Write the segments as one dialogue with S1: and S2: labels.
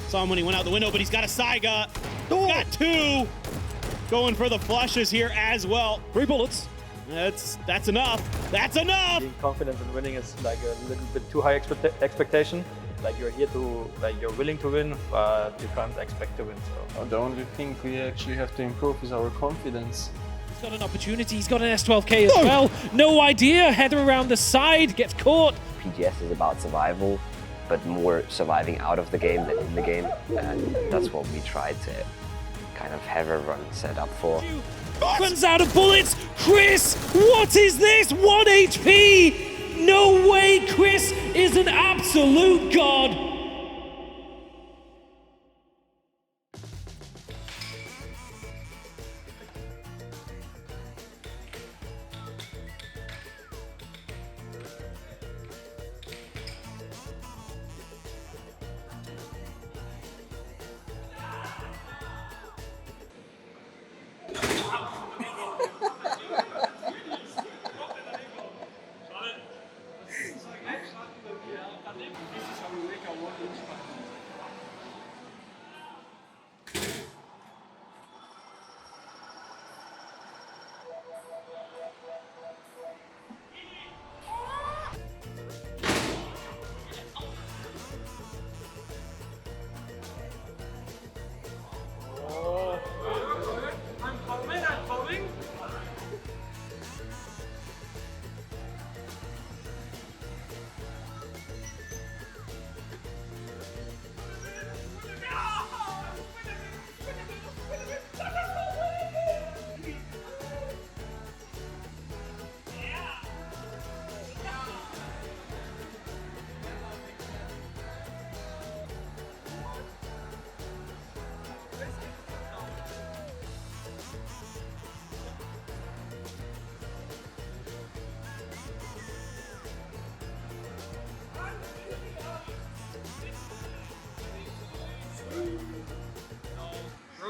S1: Saw him when he went out the window, but he's got a Saiga. Got two. Going for the flushes here as well.
S2: 3 bullets.
S1: That's enough. That's enough.
S3: Being confident in winning is like a little bit too high expectation. Like you're here to, like you're willing to win, but you can't expect to win. So
S4: The only thing we actually have to improve is our confidence.
S2: He's got an opportunity. He's got an S12K as well. No idea. Header around the side. Gets caught.
S5: PGS is about survival, but more surviving out of the game than in the game. And that's what we tried to kind of have everyone set up for.
S2: Runs out of bullets. Chris, what is this? 1 HP. No way. Chris is an absolute god.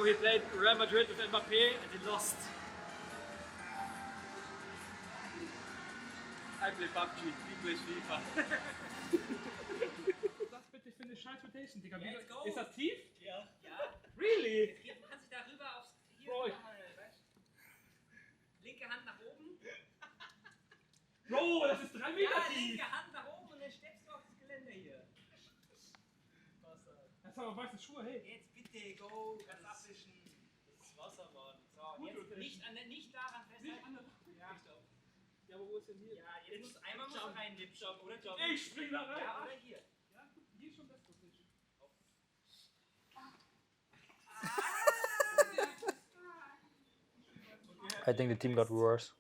S6: He played Real Madrid with Mbappé and he lost. I play PUBG, he plays FIFA. Das bitte für eine scheiß Rotation, Digga. Ist das tief? Ja. Really?
S7: Jetzt kann sich darüber aufs hier
S6: Bro,
S7: linke Hand nach oben.
S6: Bro, das ist 3 Meter
S7: Ja,
S6: tief!
S7: linke Hand nach oben und dann steppst du auf das Geländer hier.
S6: Das haben wir weiße Schuhe, hey.
S7: Jetzt bitte, go, ganz abwischen. Das ist Wasser, Mann. So, jetzt nicht daran festhalten.
S6: Ja, aber wo ist denn hier?
S7: Ja, jetzt einmal muss rein, Jump oder Jump.
S6: Ich spring da rein!
S7: Ja, oder hier.
S6: Ja, gut, hier ist schon das Position.
S3: I think the team got worse.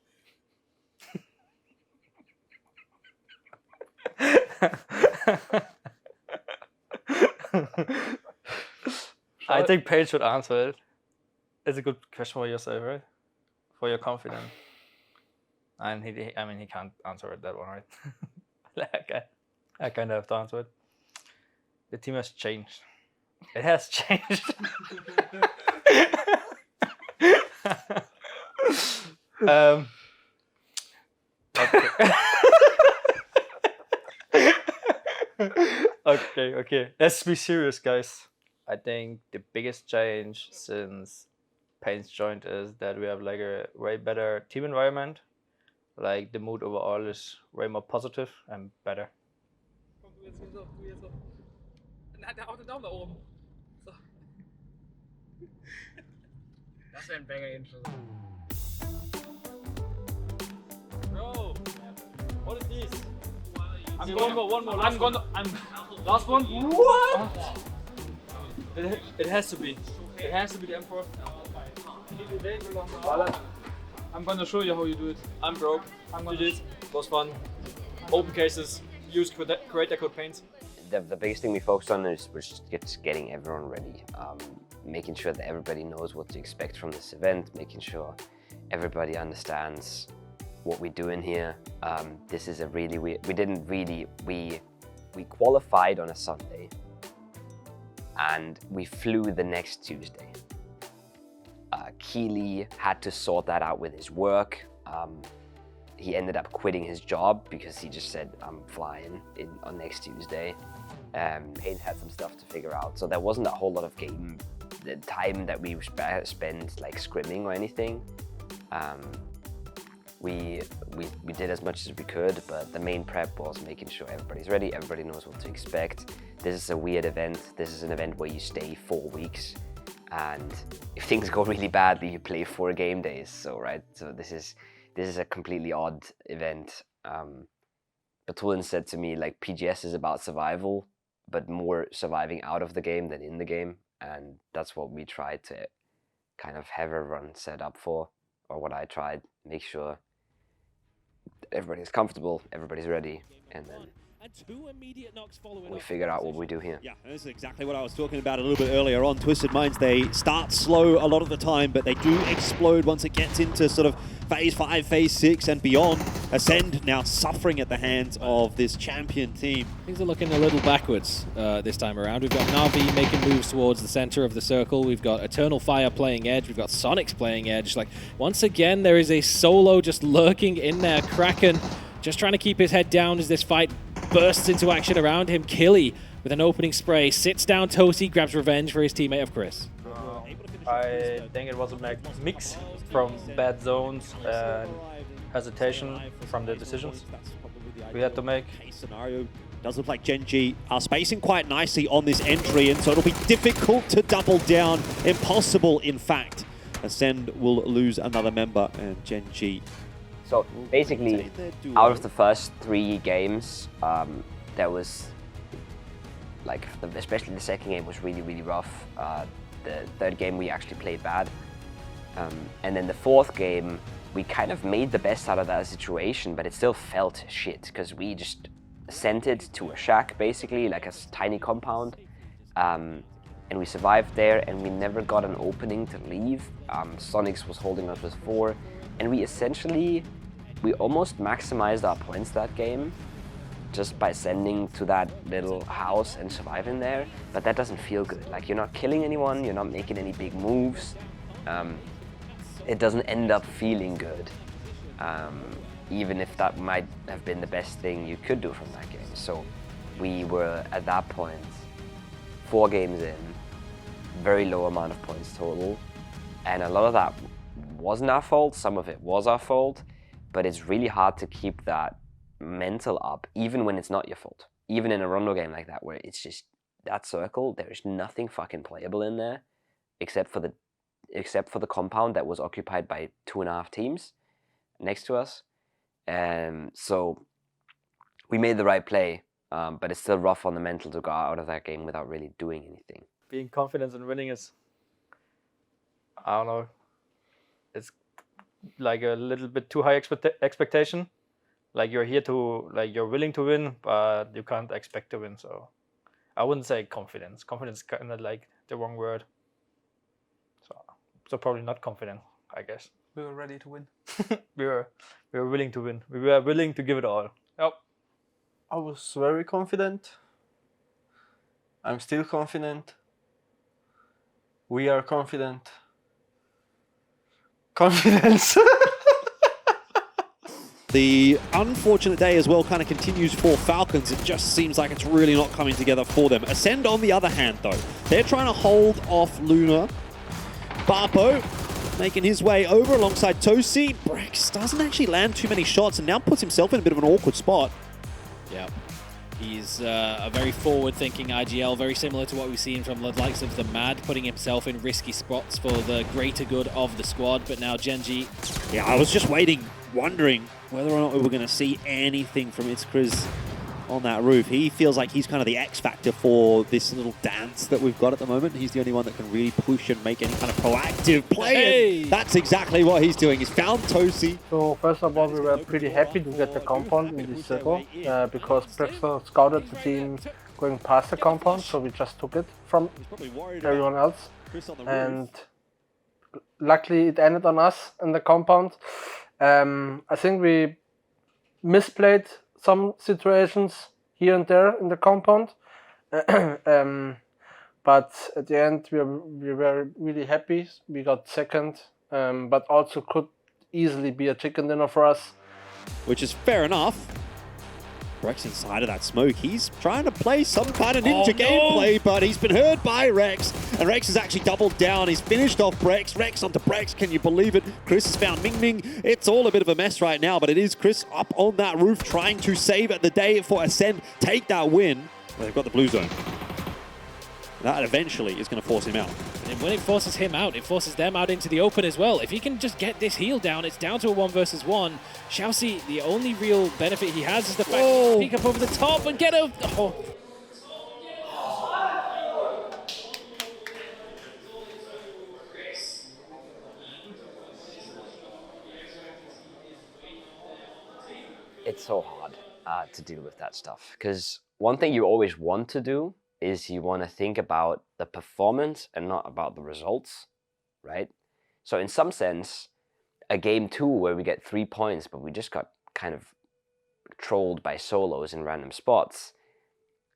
S3: I think Paige should answer it. It's a good question for yourself, right? For your confidence. And he can't answer it, that one, right? I kind of have to answer it. The team has changed. It has changed. Okay. Let's be serious, guys. I think the biggest change since Pain's joined is that we have like a way better team environment. Like the mood overall is way more positive and better.
S6: Komm, du jetzt so. Dann hat er auch den Daumen da oben. So. Das wäre ein Banger-Intro. Bro, what is this? One more. Last one. What? It has to be. It has to be the M4. I'm gonna show you how you do it. I'm broke. I'm gonna do this. It was fun. Open cases. Use creator code paints.
S5: The biggest thing we focused on is just getting everyone ready. Making sure that everybody knows what to expect from this event. Making sure everybody understands what we're doing here. This is a really we qualified on a Sunday and we flew the next Tuesday. Keely had to sort that out with his work. He ended up quitting his job because he just said, I'm flying on next Tuesday. Paint had some stuff to figure out, so there wasn't a whole lot of game time that we spent like scrimming or anything. We did as much as we could, but the main prep was making sure everybody's ready, everybody knows what to expect. This is a weird event. This is an event where you stay 4 weeks, and if things go really badly, you play 4 game days. So this is a completely odd event. Batulin said to me, like, PGS is about survival, but more surviving out of the game than in the game, and that's what we tried to kind of have everyone set up for, or what I tried. Make sure everybody's comfortable, everybody's ready, and then we figure out what we do here.
S1: Yeah, that's exactly what I was talking about a little bit earlier on. Twisted Minds, they start slow a lot of the time, but they do explode once it gets into sort of phase 5, phase 6 and beyond. Acend now suffering at the hands of this champion team.
S2: Things are looking a little backwards this time around. We've got Na'Vi making moves towards the center of the circle. We've got Eternal Fire playing edge. We've got Sonics playing edge. Like, once again, there is a solo just lurking in there. Kraken just trying to keep his head down as this fight bursts into action around him. Killy with an opening spray sits down Tosi, grabs revenge for his teammate of Chris.
S3: I think it was a mix from bad zones and hesitation from the decisions we had to make.
S1: Scenario does look like Gen.G are spacing quite nicely on this entry, and so it'll be difficult to double down. Impossible, in fact. Acend will lose another member, and Gen.G.
S5: So basically, out of the first 3 games, there was, like, especially the second game was really, really rough. The third game we actually played bad. And then the fourth game, we kind of made the best out of that situation, but it still felt shit, because we just sent it to a shack, basically, like a tiny compound. And we survived there, and we never got an opening to leave. Sonics was holding us with 4. And we almost maximized our points that game just by sending to that little house and surviving there, but that doesn't feel good. Like, you're not killing anyone, you're not making any big moves. It doesn't end up feeling good, even if that might have been the best thing you could do from that game. So we were, at that point, 4 games in, very low amount of points total, and a lot of that wasn't our fault, some of it was our fault, but it's really hard to keep that mental up, even when it's not your fault. Even in a Rondo game like that, where it's just that circle, there's nothing fucking playable in there, except for the compound that was occupied by 2.5 teams next to us. So we made the right play, but it's still rough on the mental to go out of that game without really doing anything.
S3: Being confident in winning is, I don't know, it's like a little bit too high expectation. Like, you're here to, like, you're willing to win, but you can't expect to win. So I wouldn't say confidence. Confidence is kind of like the wrong word. So probably not confident, I guess.
S4: We were ready to win.
S3: we were willing to win. We were willing to give it all. Yep.
S4: I was very confident. I'm still confident. We are confident. Confidence.
S1: The unfortunate day as well kind of continues for Falcons. It just seems like it's really not coming together for them. Acend, on the other hand, though, they're trying to hold off Luna. Barpo making his way over alongside Tosi. Brex doesn't actually land too many shots and now puts himself in a bit of an awkward spot.
S2: Yeah. He's a very forward-thinking IGL, very similar to what we've seen from the likes of the Mad, putting himself in risky spots for the greater good of the squad. But now Gen.G.
S1: Yeah, I was just wondering whether or not we were going to see anything from Itzkriz on that roof. He feels like he's kind of the X factor for this little dance that we've got at the moment. He's the only one that can really push and make any kind of proactive play.
S2: Hey!
S1: That's exactly what he's doing. He's found Tosi.
S8: So first of all, we were pretty happy to get the compound in this circle because Brexler scouted the team going past the compound, so we just took it from everyone else. And luckily it ended on us in the compound. I think we misplayed some situations here and there in the compound, but at the end we were really happy. We got second, but also could easily be a chicken dinner for us.
S1: Which is fair enough. Rex inside of that smoke. He's trying to play some kind of ninja gameplay, but he's been heard by Rex. And Rex has actually doubled down. He's finished off Brex. Rex onto Brex. Can you believe it? Chris has found Ming Ming. It's all a bit of a mess right now, but it is Chris up on that roof trying to save the day for Acend. Take that win. Well, they've got the blue zone. That eventually is going to force him out.
S2: And when it forces him out, it forces them out into the open as well. If he can just get this heal down, it's down to a 1 versus 1. Xiaoxi, the only real benefit he has is the fact he can peek up over the top and get a... Oh.
S5: It's so hard to deal with that stuff, because one thing you always want to do is you want to think about the performance and not about the results, right? So in some sense, a game 2 where we get 3 points, but we just got kind of trolled by solos in random spots,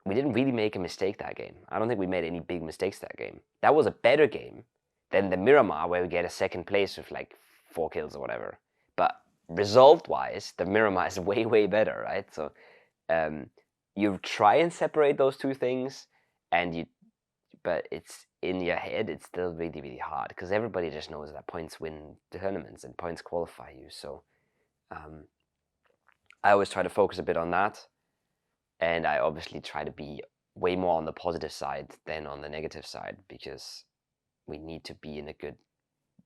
S5: we didn't really make a mistake that game. I don't think we made any big mistakes that game. That was a better game than the Miramar where we get a 2nd place with like 4 kills or whatever. But result-wise, the Miramar is way, way better, right? So you try and separate those two things, but it's in your head, it's still really, really hard, because everybody just knows that points win tournaments and points qualify you. So I always try to focus a bit on that, and I obviously try to be way more on the positive side than on the negative side, because we need to be in a good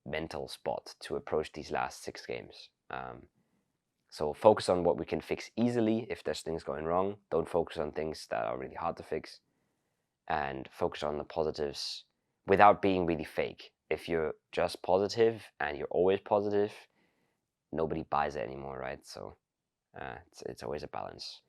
S5: mental spot to approach these last 6 games. So focus on what we can fix easily if there's things going wrong. Don't focus on things that are really hard to fix. And focus on the positives without being really fake. If you're just positive and you're always positive, nobody buys it anymore, right? So it's always a balance.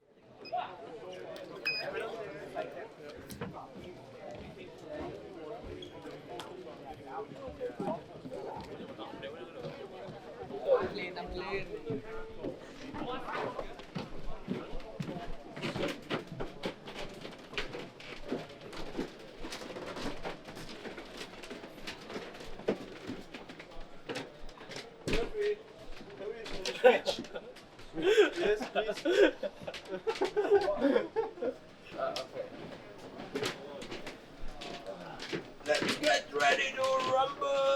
S4: Yes, please.
S7: Let's get ready to rumble!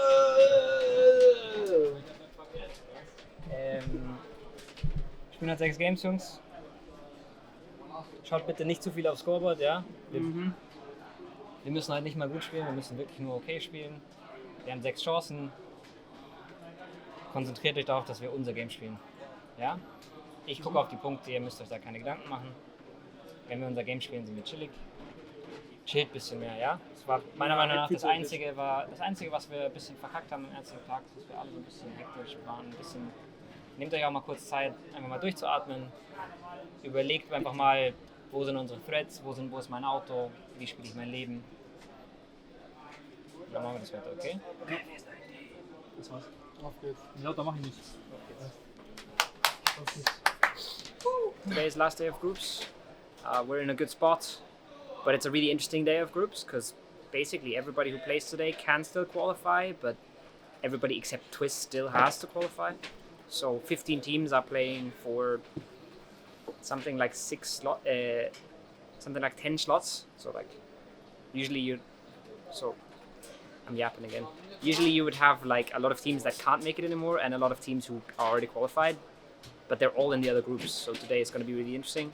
S6: Spielen halt 6 Games, Jungs. Schaut bitte nicht zu viel aufs Scoreboard, ja? Wir müssen halt nicht mal gut spielen, wir müssen wirklich nur okay spielen. Wir haben 6 Chancen. Konzentriert euch darauf, dass wir unser Game spielen. Ja? Ich gucke auf die Punkte, ihr müsst euch da keine Gedanken machen. Wenn wir unser Game spielen, sind wir chillig. Chillt ein bisschen mehr, ja? Das war meiner Meinung nach das Einzige, was wir ein bisschen verkackt haben am ersten Tag, dass wir alle so ein bisschen hektisch waren. Nehmt euch auch mal kurz Zeit, einfach mal durchzuatmen. Überlegt einfach mal, wo sind unsere Threads, wo ist mein Auto, wie spiele ich mein Leben. Dann machen wir das weiter, okay?
S4: Das war's. Auf geht's. Lauter mach ich nicht.
S6: Today is last day of groups. We're in a good spot, but it's a really interesting day of groups because basically everybody who plays today can still qualify, but everybody except Twist still has to qualify. So 15 teams are playing for something like 10 slots. So like usually I'm yapping again. Usually you would have like a lot of teams that can't make it anymore and a lot of teams who are already qualified, but they're all in the other groups. So today is going to be really interesting.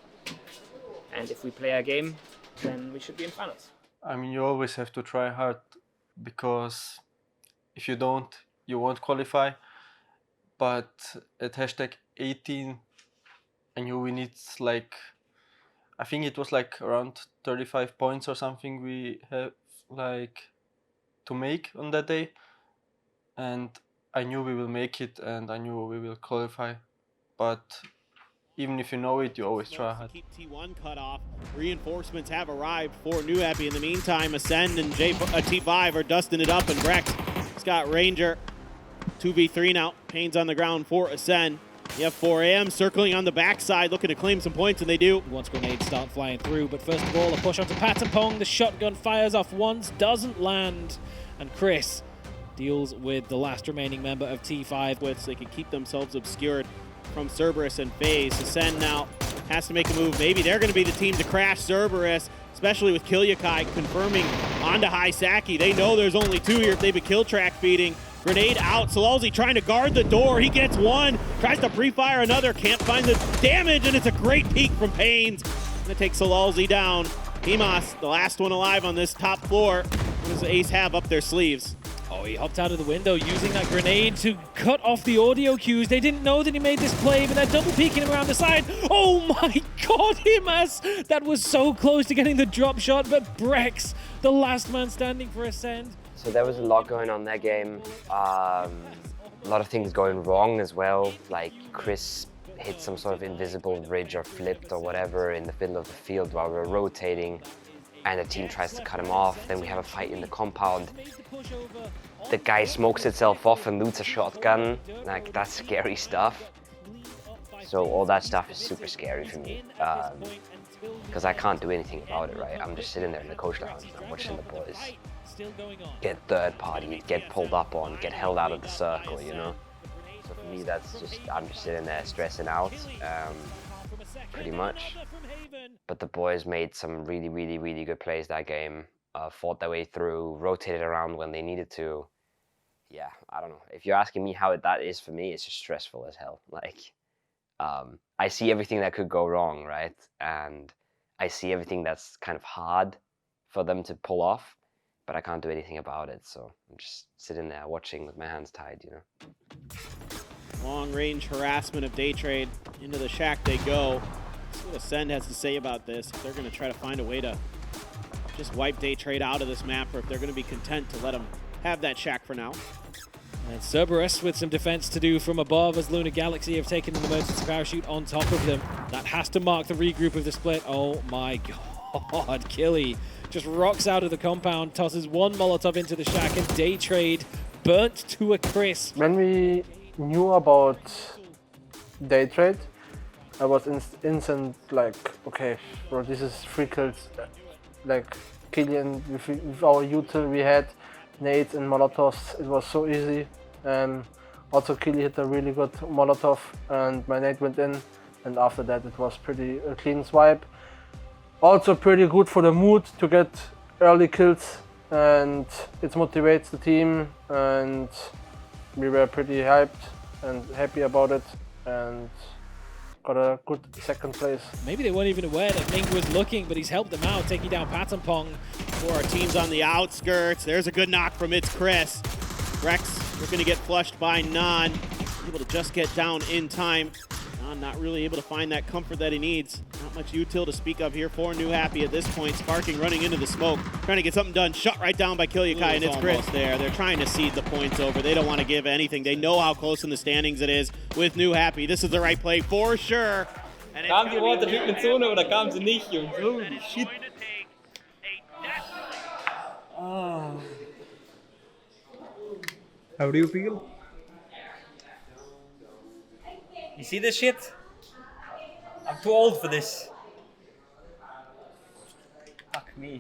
S6: And if we play a game, then we should be in finals.
S4: I mean, you always have to try hard, because if you don't, you won't qualify. But at hashtag 18, I knew we need like, I think it was like around 35 points or something we have like to make on that day. And I knew we will make it, and I knew we will qualify. But even if you know it, you always try hard.
S9: Keep T1 cut off. Reinforcements have arrived for New Epi. In the meantime, Acend and T5 are dusting it up, and Brex has got Ranger. 2v3 now. Pain's on the ground for Acend. You have 4AM circling on the backside, looking to claim some points, and they do.
S2: Once grenades start flying through, but first of all, a push onto Patapong. The shotgun fires off once, doesn't land, and Chris deals with the last remaining member of T5.
S9: So they can keep themselves obscured from Cerberus and FaZe. Acend now has to make a move. Maybe they're going to be the team to crash Cerberus, especially with Kilyakai confirming onto Hisaki. They know there's only 2 here if they've been kill track feeding. Grenade out, Salalzi trying to guard the door. He gets one, tries to pre-fire another, can't find the damage, and it's a great peek from Pains. Gonna take Salalzi down. Himas, the last one alive on this top floor. What does Ace have up their sleeves?
S2: Oh, he hopped out of the window using that grenade to cut off the audio cues. They didn't know that he made this play, but they're double peeking him around the side. Oh my god, Himas! That was so close to getting the drop shot, but Brex, the last man standing for Acend.
S5: So there was a lot going on that game. A lot of things going wrong as well. Like Chris hit some sort of invisible ridge or flipped or whatever in the middle of the field while we were rotating, and the team tries to cut him off. Then we have a fight in the compound. The guy smokes itself off and loots a shotgun. Like, that's scary stuff. So all that stuff is super scary for me. Because I can't do anything about it, right? I'm just sitting there in the coach lounge and I'm watching the boys get third party, get pulled up on, get held out of the circle, you know? So for me, that's just, I'm just sitting there stressing out, pretty much. But the boys made some really, really, really good plays that game, fought their way through, rotated around when they needed to. Yeah, I don't know. If you're asking me how that is for me, it's just stressful as hell. Like, I see everything that could go wrong, right? And I see everything that's kind of hard for them to pull off, but I can't do anything about it. So I'm just sitting there watching with my hands tied, you know.
S9: Long-range harassment of Day Trade. Into the shack they go. Let's see what Acend has to say about this. If they're going to try to find a way to just wipe Day Trade out of this map, or if they're going to be content to let them have that shack for now.
S2: And Cerberus with some defense to do from above as Lunar Galaxy have taken an emergency parachute on top of them. That has to mark the regroup of the split. Oh my god, Killy just rocks out of the compound, tosses one Molotov into the shack, and Day Trade burnt to a crisp.
S8: When we knew about Day Trade, I was instant like, okay, bro, this is 3 kills. Like Killian with our util we had, nades and Molotovs, it was so easy. Also Killy hit a really good Molotov and my nade went in, and after that it was pretty a clean swipe. Also pretty good for the mood to get early kills, and it motivates the team, and we were pretty hyped and happy about it, and got a good second place.
S2: Maybe they weren't even aware that Ming was looking, but he's helped them out, taking down Patampong.
S9: For our teams on the outskirts, there's a good knock from It's Chris. Rex looking to get flushed by Nan, able to just get down in time. Nan not really able to find that comfort that he needs. Not much util to speak of here for New Happy at this point. Sparking running into the smoke, trying to get something done. Shut right down by Kilyakai, and It's Chris there. They're trying to cede the points over. They don't want to give anything. They know how close in the standings it is with New Happy. This is the right play for sure.
S6: Kam die rote Typ mit Zone oder kam sie nicht, Jungs? Holy shit. How do you feel? You see this shit? I'm too old for this. Fuck me.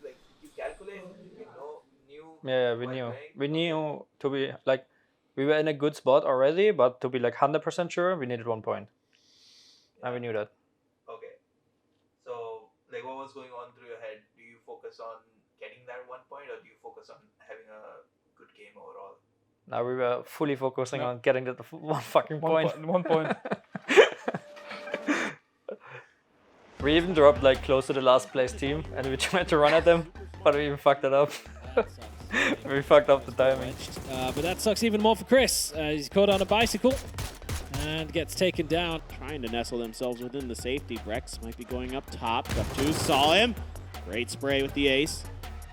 S7: Like, you calculate, you know,
S3: Yeah, we knew to be like, we were in a good spot already, but to be like 100% sure, we needed 1 point. And we knew that.
S7: Okay. So, like, what was going on through your head? Do you focus on getting that 1 point, or do you focus on having a good game overall?
S3: Now we were fully focusing on getting that 1 fucking point.
S4: 1 point.
S3: We even dropped like close to the last place team, and we tried to run at them, but we even fucked it up. We fucked up the timing.
S2: But that sucks even more for Chris. He's caught on a bicycle and gets taken down.
S9: Trying to nestle themselves within the safety. Brex might be going up top. Up 2, saw him. Great spray with the ace.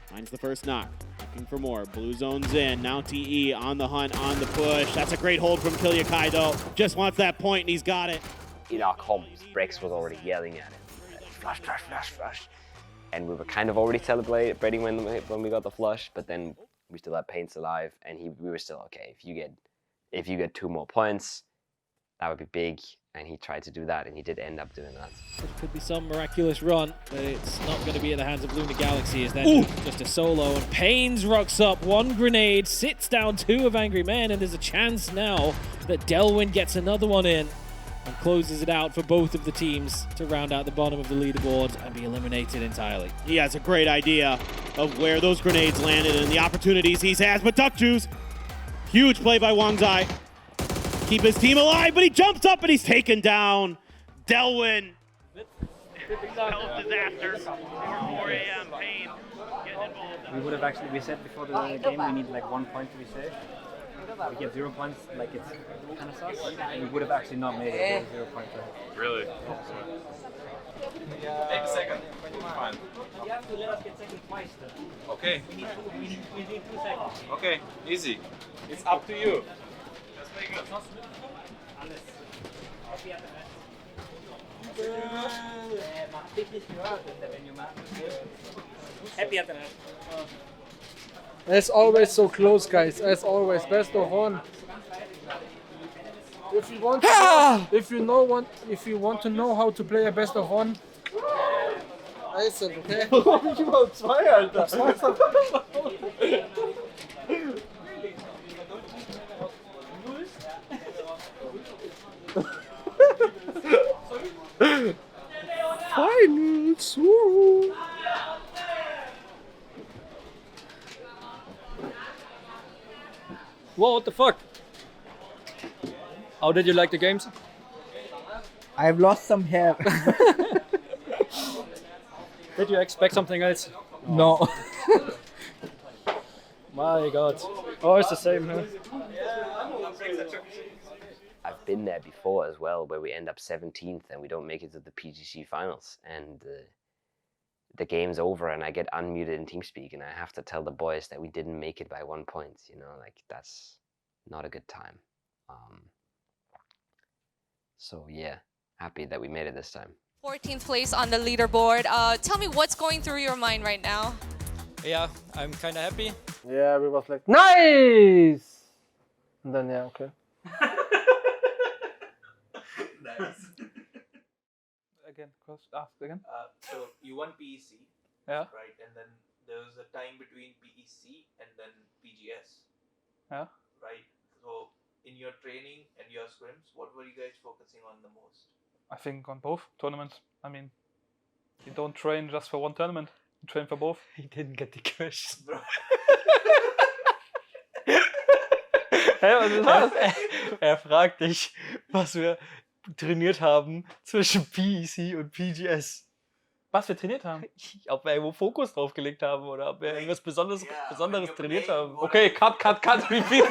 S9: Finds the first knock. Looking for more. Blue zone's in. Now TE on the hunt, on the push. That's a great hold from Kilyakai though. Just wants that point and he's got it.
S5: In our comms, Brex was already yelling at him. Flush, flush, flush, flush. And we were kind of already celebrating when we got the flush, but then we still had Paints alive, and we were still okay. If you get 2 more points, that would be big. And he tried to do that, and he did end up doing that.
S2: It could be some miraculous run, but it's not going to be in the hands of Lunar Galaxy. Is that just a solo? And Pains rocks up 1 grenade, sits down 2 of Angry Men, and there's a chance now that Delwyn gets another one in. and closes it out for both of the teams to round out the bottom of the leaderboard and be eliminated entirely.
S9: He has a great idea of where those grenades landed and the opportunities he has, but Duck Juice, huge play by Wang Zai. Keep his team alive, but he jumps up and he's taken down. Delwyn. Disaster. 4 a.m. Pain getting involved.
S10: We would have actually, we said before the game we need like 1 point to be safe. We get 0 points, like it's kind of sus. We would have actually not made it with 0 points.
S6: Really? Take a second. Fine.
S10: You have to let us get second twice though.
S6: Okay.
S10: We need 2 seconds.
S6: Okay. Easy. It's up to you. Just make it.
S10: Happy at the match. Man fick nicht gehört in der Venue, man. Happy at the match.
S8: As always, so close, guys. As always, best of 1. If you want, to know, if you want to know how to play a best of 1, Acend, okay?
S4: Warum ich überhaupt 2, Alter?
S8: Finals!
S11: Whoa, what the fuck? How did you like the games?
S12: I've lost some hair.
S11: Did you expect something else?
S12: No.
S11: My god. Oh, it's the same, huh?
S5: I've been there before as well, where we end up 17th and we don't make it to the PGC finals, and the game's over and I get unmuted in TeamSpeak and I have to tell the boys that we didn't make it by 1 point. You know, like that's not a good time. So yeah, happy that we made it this time.
S13: 14th place on the leaderboard. Tell me what's going through your mind right now?
S11: Yeah, I'm kind of happy.
S8: Yeah, we was like, nice! And then, yeah, okay.
S7: Nice.
S3: Again, ask again.
S7: So you won PEC,
S3: Yeah.
S7: right? And then there was a time between PEC and then PGS.
S3: Yeah.
S7: Right. So in your training and your scrims, what were you guys focusing on the most?
S3: I think on both tournaments. I mean, you don't train just for one tournament. You train for both.
S11: He didn't get the question.
S3: Hä, was ist das?
S11: Er fragt dich, was wir trainiert haben zwischen PEC und PGS.
S3: Was wir trainiert haben?
S11: Ob wir irgendwo Fokus drauf gelegt haben oder ob wir irgendwas Besonderes trainiert
S7: playing,
S11: haben.
S3: Okay, cut, repeat.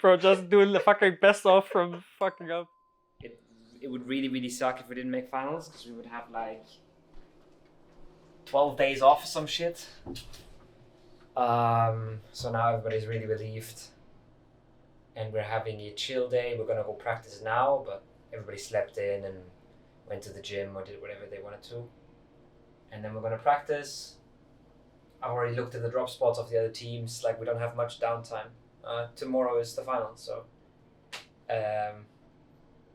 S3: Bro, just doing the fucking best of from fucking up.
S10: It would really suck if we didn't make finals, because we would have like 12 days off or some shit. So now everybody's really relieved. And we're having a chill day. We're gonna go practice now, but everybody slept in and went to the gym or did whatever they wanted to. And then we're gonna practice. I've already looked at the drop spots of the other teams. Like, we don't have much downtime. Tomorrow is the final, so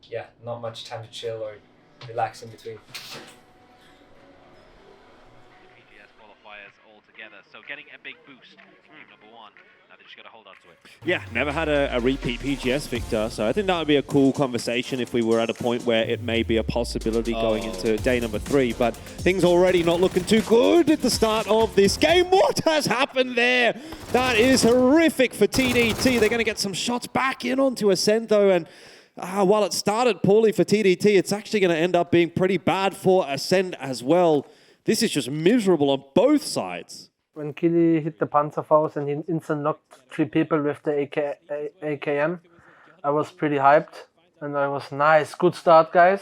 S10: yeah, not much time to chill or relax in between.
S2: PGS qualifiers all together, so getting a big boost from number 1. Now they just got to hold on to it.
S1: Yeah, never had a repeat PGS victor, so I think that would be a cool conversation if we were at a point where it may be a possibility going into day number 3, but things already not looking too good at the start of this game. What has happened there? That is horrific for TDT. They're going to get some shots back in onto Acend though, and while it started poorly for TDT, it's actually going to end up being pretty bad for Acend as well. This is just miserable on both sides.
S8: When Kili hit the Panzerfaust and he instant knocked 3 people with the AKM, I was pretty hyped. And I was, nice, good start, guys.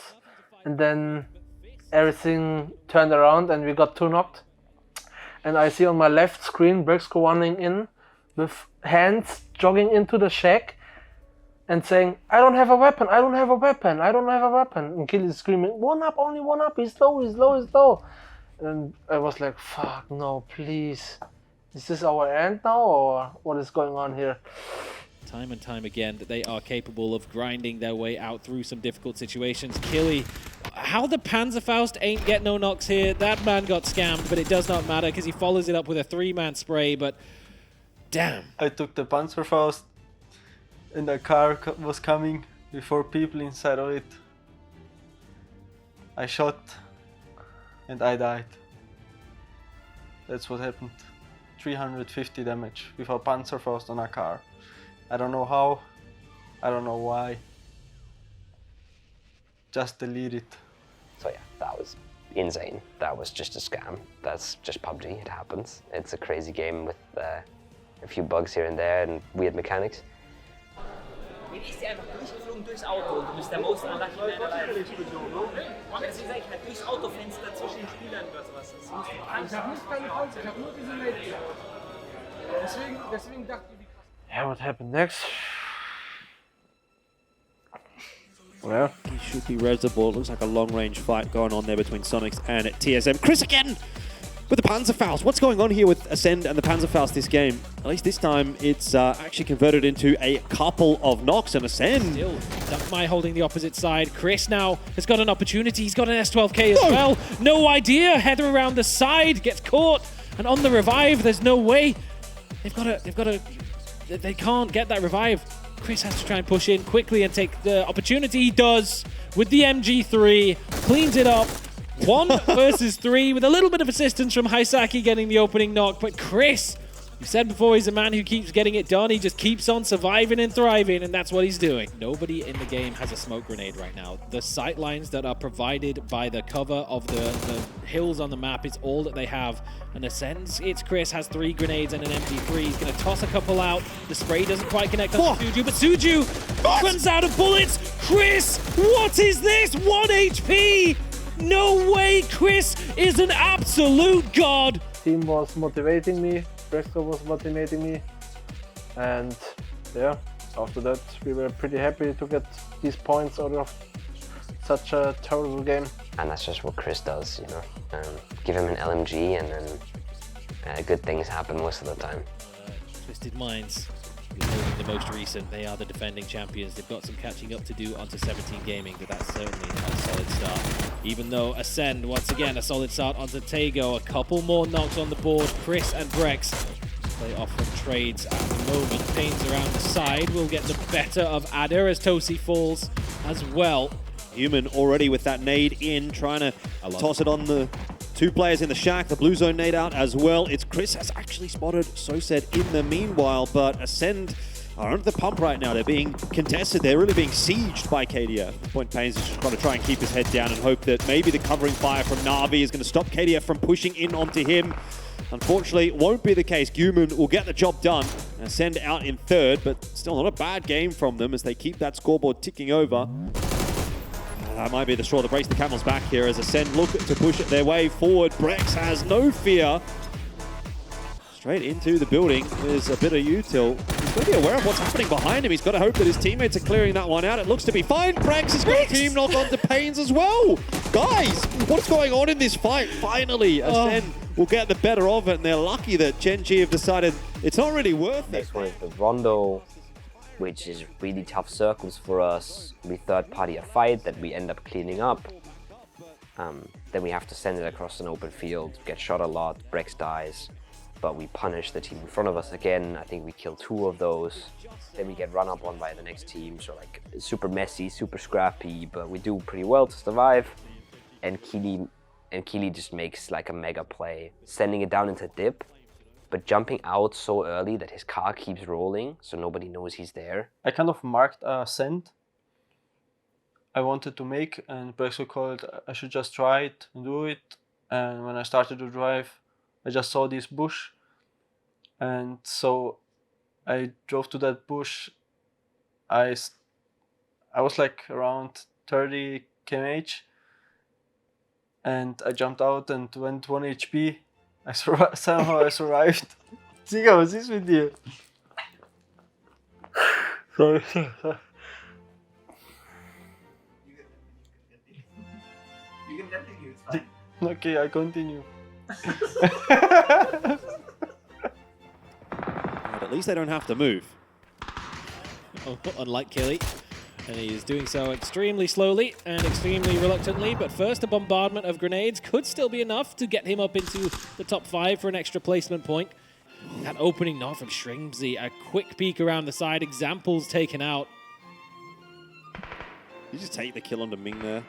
S8: And then everything turned around and we got 2 knocked. And I see on my left screen Brexco running in with hands jogging into the shack and saying, I don't have a weapon, I don't have a weapon, I don't have a weapon. And Kili is screaming, 1 up, only 1 up, he's low, he's low, he's low. And I was like, fuck, no, please. Is this our end now, or what is going on here?
S2: Time and time again that they are capable of grinding their way out through some difficult situations. Killy, how the Panzerfaust ain't get no knocks here. That man got scammed, but it does not matter because he follows it up with a 3-man spray, but damn.
S4: I took the Panzerfaust and the car was coming with 4 people inside of it. I shot and I died. That's what happened. 350 damage with a Panzerfaust on a car. I don't know how, I don't know why. Just delete it.
S5: So yeah, that was insane. That was just a scam. That's just PUBG, it happens. It's a crazy game with a few bugs here and there and weird mechanics.
S6: Den ist die einfach durchgeflogen durchs Auto und du bist der most unlucky man alive. Deswegen sag ich halt durchs Autofenster zwischen den Spielern oder sowas. Ich hab nicht keine Pause, ich hab nur diese Late. Deswegen dachte ich, wie krass.
S8: Yeah, what happened next? Well,
S1: he should be reservoir. It looks like a long-range fight going on there between Sonics and TSM. Chris again with the Panzerfaust. What's going on here with Acend and the Panzerfaust this game? At least this time, it's actually converted into a couple of knocks, and Acend.
S2: Still, Dunkmai holding the opposite side. Chris now has got an opportunity. He's got an S12K as well. No idea. Header around the side, gets caught, and on the revive, there's no way. They can't get that revive. Chris has to try and push in quickly and take the opportunity. He does with the MG3, cleans it up. 1 versus 3 with a little bit of assistance from Haisaki getting the opening knock. But Chris, you said before, he's a man who keeps getting it done. He just keeps on surviving and thriving, and that's what he's doing. Nobody in the game has a smoke grenade right now. The sight lines that are provided by the cover of the hills on the map is all that they have. And Acend's, it's Chris, has 3 grenades and an MG3. He's going to toss a couple out. The spray doesn't quite connect on Suju, but Suju runs out of bullets. Chris, what is this? 1 HP! No way, Chris is an absolute god!
S8: Team was motivating me, Brexo was motivating me, and yeah, after that we were pretty happy to get these points out of such a terrible game.
S5: And that's just what Chris does, you know. Give him an LMG and then good things happen most of the time.
S2: Twisted Minds, holding the most recent. They are the defending champions. They've got some catching up to do onto 17 Gaming, but that's certainly a solid start. Even though Acend, once again, a solid start onto Tago. A couple more knocks on the board. Chris and Brex play off from trades at the moment. Pains around the side will get the better of Adder as Tosi falls as well.
S1: Human already with that nade in, trying to toss it on the 2 players in the shack. The blue zone nade out as well. It's Chris has actually spotted Sosed in the meanwhile, but Acend are under the pump right now. They're being contested. They're really being sieged by KDF. Point Pains is just going to try and keep his head down and hope that maybe the covering fire from Na'Vi is going to stop KDF from pushing in onto him. Unfortunately, it won't be the case. Guman will get the job done. Acend out in 3rd, but still not a bad game from them as they keep that scoreboard ticking over. That might be the straw that breaks the camel's back here as Acend look to push their way forward. Brex has no fear. Straight into the building. There's a bit of util. He's got to be aware of what's happening behind him. He's got to hope that his teammates are clearing that one out. It looks to be fine. Brex has got a team knock onto Pains as well. Guys, what's going on in this fight? Finally, Acend will get the better of it, and they're lucky that Gen.G have decided it's not really worth it.
S5: Next one is the Rondo, which is really tough circles for us. We third party a fight that we end up cleaning up. Then we have to send it across an open field, get shot a lot, Brex dies, but we punish the team in front of us again. I think we kill 2 of those. Then we get run up on by the next team, so like super messy, super scrappy, but we do pretty well to survive. And Keely just makes like a mega play, sending it down into dip, but jumping out so early that his car keeps rolling, so nobody knows he's there.
S4: I kind of marked a send I wanted to make, and Brexo called I should just try it and do it. And when I started to drive, I just saw this bush, and so I drove to that bush. I was like around 30 km/h, and I jumped out and went 1 HP. Somehow I survived. Sieger, was ist mit dir? Sorry.
S7: You can continue, it's fine.
S4: Okay, I continue.
S1: But at least they don't have to move.
S2: Unlike Killy. And he is doing so extremely slowly and extremely reluctantly, but first a bombardment of grenades could still be enough to get him up into the top 5 for an extra placement point. That opening knock from Shrimsy, a quick peek around the side, examples taken out.
S1: You just take the kill onto Ming there.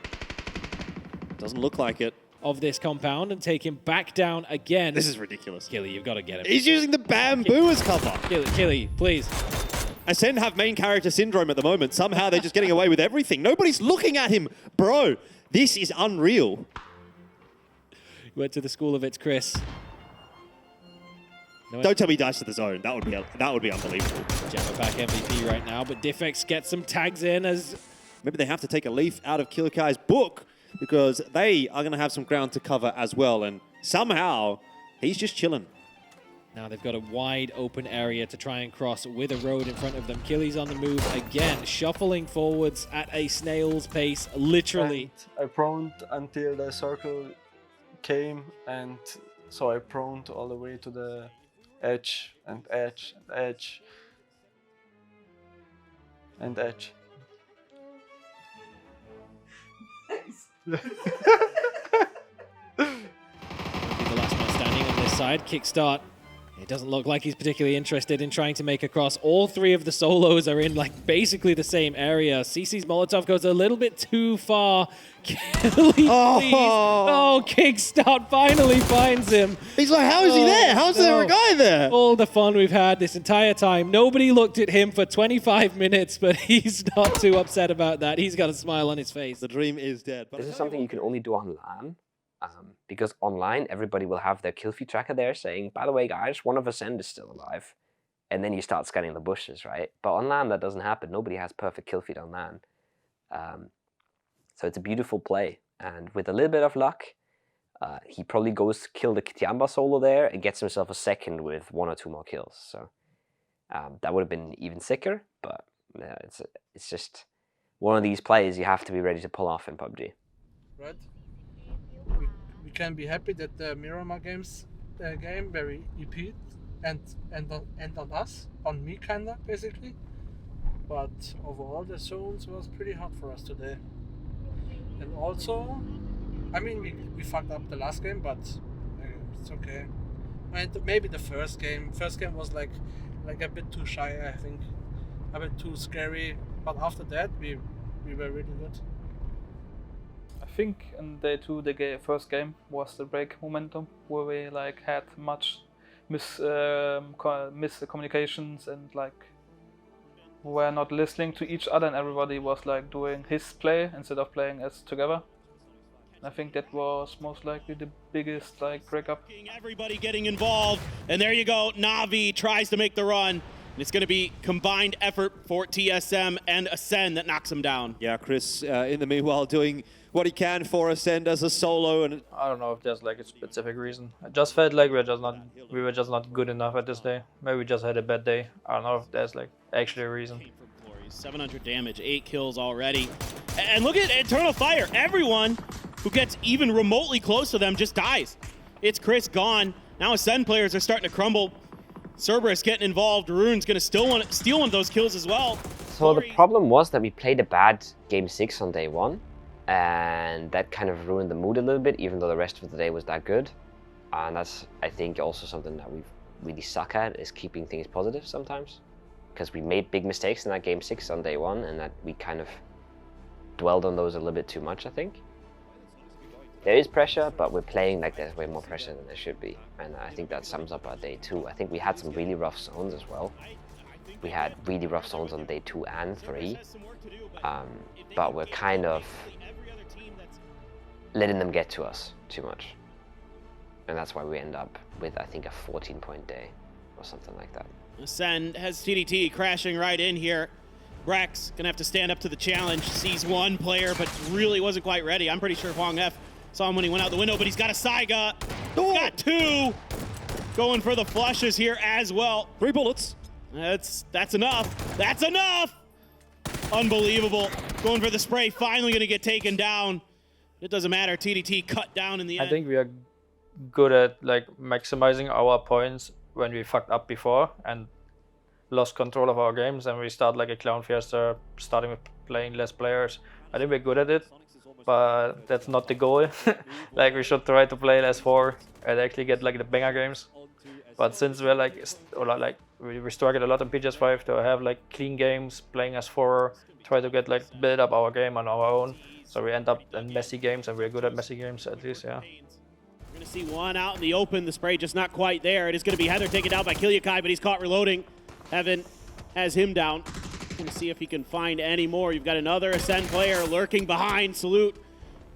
S1: Doesn't look like it.
S2: Of this compound and take him back down again.
S1: This is ridiculous.
S2: Killy, you've got to get him.
S1: He's using the bamboo as cover.
S2: Killy, please.
S1: Acend have main character syndrome at the moment. Somehow they're just getting away with everything. Nobody's looking at him. Bro, this is unreal.
S2: Went to the school of it's Chris.
S1: Don't tell me he dies to the zone. That would be unbelievable.
S2: Jammer back MVP right now, but Diffex gets some tags in as...
S1: Maybe they have to take a leaf out of Killikai's book because they are going to have some ground to cover as well. And somehow, he's just chilling.
S2: Now they've got a wide open area to try and cross with a road in front of them. Killy's on the move again, shuffling forwards at a snail's pace, literally.
S4: And I proned until the circle came, and so I proned all the way to the edge and edge and edge and edge.
S2: The last man standing on this side. Kickstart. It doesn't look like he's particularly interested in trying to make a cross. All three of the solos are in like basically the same area. CC's Molotov goes a little bit too far. Killy, please. Oh, Kickstart finally finds him.
S1: He's like, how is he there? How's there a guy there?
S2: All the fun we've had this entire time. Nobody looked at him for 25 minutes, but he's not too upset about that. He's got a smile on his face.
S1: The dream is dead.
S5: This is something you can only do on LAN. Because online, everybody will have their kill feed tracker there saying, by the way, guys, one of Acend is still alive. And then you start scanning the bushes, right? But on LAN, that doesn't happen. Nobody has perfect kill feed on LAN. So it's a beautiful play. And with a little bit of luck, he probably goes to kill the Kitiamba solo there and gets himself a second with 1 or 2 more kills. So that would have been even sicker. But it's just one of these plays you have to be ready to pull off in PUBG.
S8: Right. We can be happy that the Miramar games game very EP and on us, on me kinda basically. But overall the zones was pretty hard for us today. And also, I mean we fucked up the last game, but it's okay. And maybe the first game was like a bit too shy, I think, a bit too scary. But after that we were really good.
S3: I think in day 2 the first game was the break momentum, where we like had much miscommunications and like were not listening to each other, and everybody was like doing his play instead of playing as together. I think that was most likely the biggest like breakup.
S9: Everybody getting involved, and there you go. Na'Vi tries to make the run. And it's going to be combined effort for TSM and Acend that knocks him down.
S1: Yeah, Chris, in the meanwhile, doing what he can for Acend as a solo. And
S3: I don't know if there's like a specific reason. I just felt like we were just not good enough at this day. Maybe we just had a bad day. I don't know if there's like actually a reason.
S9: 700 damage, 8 kills already. And look at Eternal Fire. Everyone who gets even remotely close to them just dies. It's Chris gone. Now Acend players are starting to crumble. Cerberus getting involved. Rune's going to still want to steal one of those kills as well.
S5: So the problem was that we played a bad Game 6 on day 1. And that kind of ruined the mood a little bit, even though the rest of the day was that good. And that's, I think, also something that we really suck at, is keeping things positive sometimes. Because we made big mistakes in that Game 6 on day 1, and that we kind of dwelled on those a little bit too much, I think. There is pressure, but we're playing like there's way more pressure than there should be. And I think that sums up our day 2. I think we had some really rough zones as well. We had really rough zones on day 2 and 3. But we're kind of letting them get to us too much. And that's why we end up with, I think, a 14-point day or something like that.
S9: Acend has TDT crashing right in here. Brex gonna have to stand up to the challenge. Sees one player, but really wasn't quite ready. I'm pretty sure Huang F saw him when he went out the window, but he's got a Saiga. Got 2. Going for the flushes here as well.
S1: 3 bullets.
S9: That's enough. That's enough. Unbelievable. Going for the spray, finally gonna get taken down. It doesn't matter. TDT cut down in the end.
S3: I think we are good at like maximizing our points when we fucked up before and lost control of our games, and we start like a clown fiesta, starting with playing less players. I think we're good at it, but that's not the goal. Like we should try to play less 4 and actually get like the banger games. But since we're we struggled a lot in PGS 5 to have like clean games, playing as 4, try to get like build up our game on our own. So we end up in messy games, and we're good at messy games at least, yeah.
S9: We're going to see one out in the open. The spray just not quite there. It is going to be Heather taken down by Kilyakai, but he's caught reloading. Heaven has him down. Going to see if he can find any more. You've got another Acend player lurking behind. Salute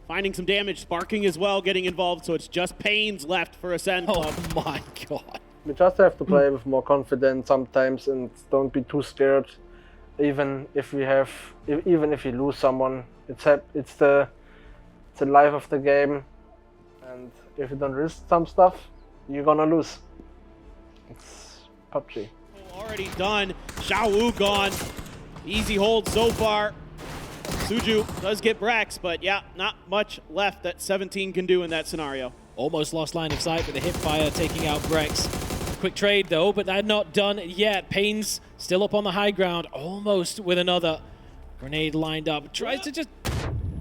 S9: finding some damage. Sparking as well getting involved, so it's just Pains left for Acend Club.
S2: Oh my god.
S8: We just have to play with more confidence sometimes and don't be too scared. Even if we lose someone, it's the life of the game. And if you don't risk some stuff, you're gonna lose. It's PUBG.
S9: Already done. Xiao Wu gone. Easy hold so far. Suju does get Brex, but yeah, not much left that 17 can do in that scenario.
S2: Almost lost line of sight with the hip fire taking out Brex. Quick trade though, but they're not done yet. Pains still up on the high ground, almost with another grenade lined up. Tries to just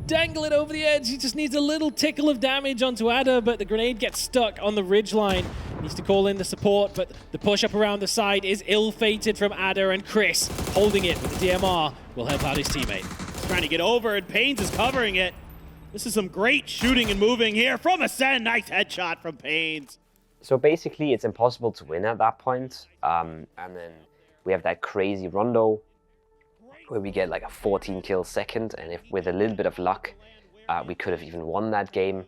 S2: dangle it over the edge. He just needs a little tickle of damage onto Ada, but the grenade gets stuck on the ridgeline. Needs to call in the support, but the push up around the side is ill-fated from Ada, and Chris holding it with the DMR will help out his teammate.
S9: He's trying to get over, and Pains is covering it. This is some great shooting and moving here from Acend. Nice headshot from Pains.
S5: So basically, it's impossible to win at that point. And then we have that crazy rondo where we get like a 14 kill second, and if with a little bit of luck, we could have even won that game.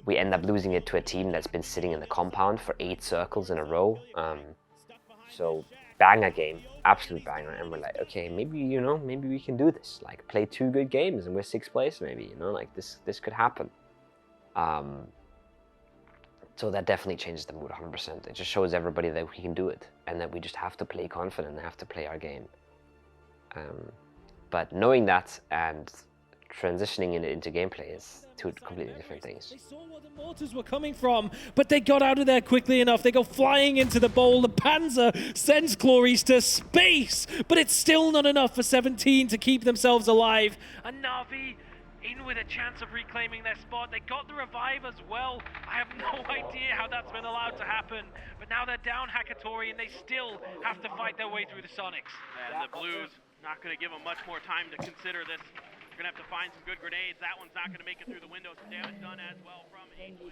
S5: We end up losing it to a team that's been sitting in the compound for 8 circles in a row. So banger game, absolute banger, and we're like, okay, maybe maybe we can do this. Like play 2 good games and we're 6th place, maybe like this could happen. So that definitely changes the mood 100%. It just shows everybody that we can do it, and that we just have to play confident and have to play our game. But knowing that and transitioning it into gameplay is 2 completely different things.
S2: They saw where the mortars were coming from, but they got out of there quickly enough. They go flying into the bowl. The Panzer sends Glories to space, but it's still not enough for 17 to keep themselves alive. And Na'Vi in with a chance of reclaiming their spot. They got the revive as well. I have no idea how that's been allowed to happen, but now they're down Hakatori, and they still have to fight their way through the Sonics.
S9: And the Blues not going to give them much more time to consider this. They're going to have to find some good grenades. That one's not going to make it through the window. Some damage done as well from Angel.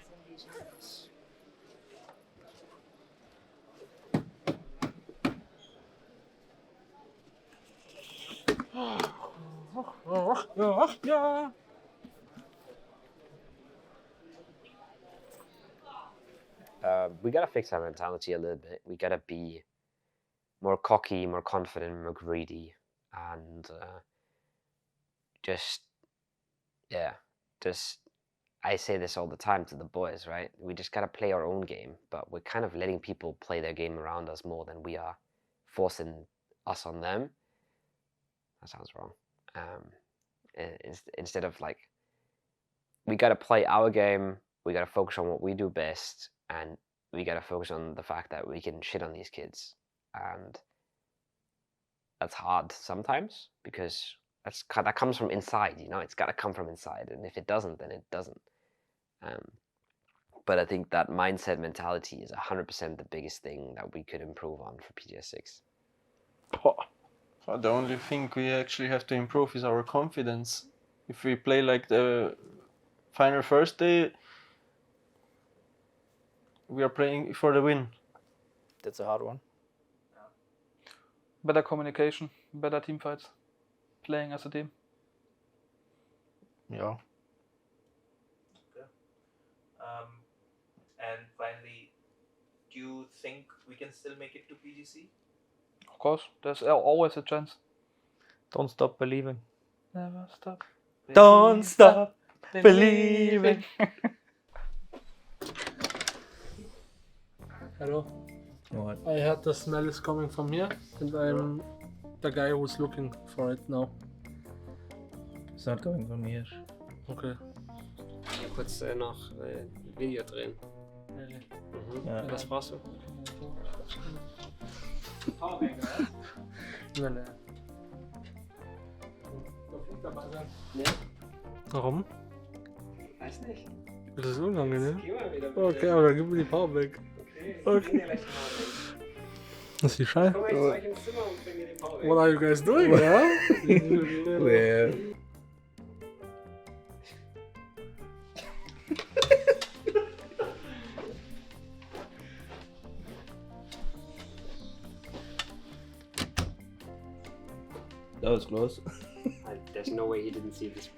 S5: We gotta fix our mentality a little bit. We gotta be more cocky, more confident, more greedy, and I say this all the time to the boys, right? We just gotta play our own game, but we're kind of letting people play their game around us more than we are forcing us on them. That sounds wrong. Instead of like, we gotta play our game, we gotta focus on what we do best, and we gotta focus on the fact that we can shit on these kids. And that's hard sometimes, because that comes from inside, it's gotta come from inside, and if it doesn't, then it doesn't. But I think that mindset mentality is 100% the biggest thing that we could improve on for PGS 6.
S4: The only thing we actually have to improve is our confidence. If we play like the final first day, we are playing for the win.
S3: That's a hard one.
S11: Better communication, better team fights, playing as a team.
S4: Yeah.
S7: Okay. And finally, do you think we can still make it to PGC?
S11: Of course, there's always a chance.
S3: Don't stop believing.
S11: Never stop.
S3: Don't stop believing.
S8: Hello.
S12: What?
S8: I heard the smell is coming from here, and I'm the guy who's looking for it now.
S12: It's not coming from here.
S8: Okay.
S14: Kurz noch Video drehen.
S12: Ja.
S14: Was brauchst du?
S8: Nee.
S14: Nee.
S8: Warum?
S14: Weiß nicht.
S8: Das ist unangenehm.
S14: Geh mal wieder.
S8: Okay, aber dann gib mir die Powerbank.
S14: Okay.
S8: Okay. Das ist scheiße.
S14: Komm mal zu euch ins Zimmer und bring mir den Power.
S8: What are you guys doing, yeah?
S12: Yeah. That was close.
S14: There's no way he didn't see this.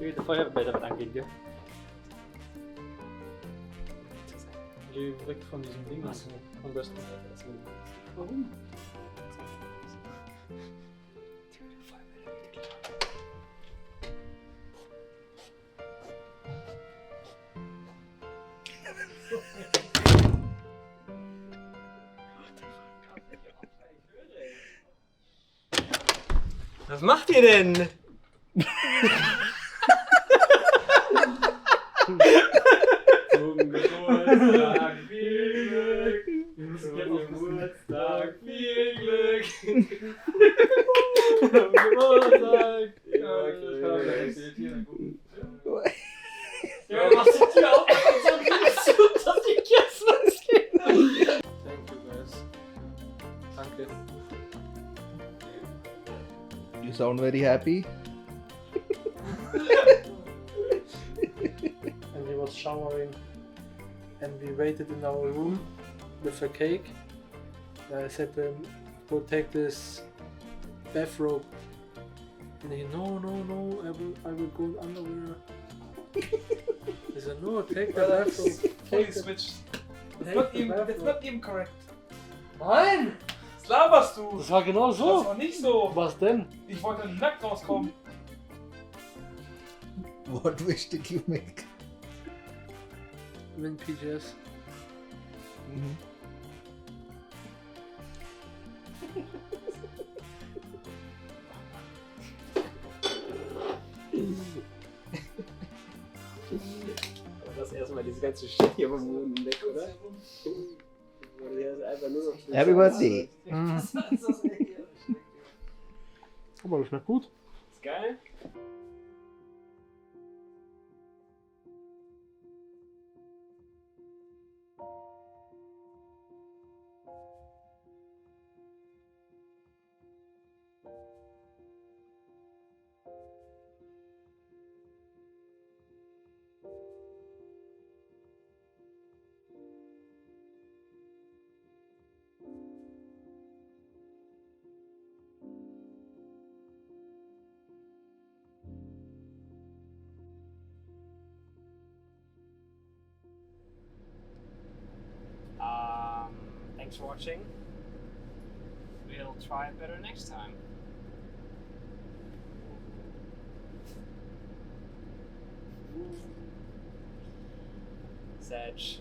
S11: Der Feuerbälle wird angehen, gell? Geh weg von diesem Ding. Am besten. Warum? Was macht ihr denn? Zum Geburtstag viel Glück. Zum Geburtstag viel Glück. Zum Geburtstag. Ja, mach die Tür auf und so gehst du, dass die Kerzen losgehen. Thank you guys. Danke.
S12: You sound very happy.
S8: And he was showering, and we waited in our room with a cake. I said to him, go take this bathrobe. And he, no, I will go in underwear. I said, no, take the bathrobe.
S6: Fully switched. That's not even correct.
S8: Nein!
S6: Was laberst du?
S8: Das war genau so.
S6: Das war nicht so.
S8: Was denn?
S6: Ich wollte nackt rauskommen.
S12: What wish did you make?
S8: Win PGS.
S14: Aber das erstmal diese ganze Shit hier vom Boden weg, oder? Hier ist einfach nur noch.
S12: Happy birthday.
S8: Aber das schmeckt gut.
S14: Ist geil. Thanks for watching. We'll try better next time. Sedge.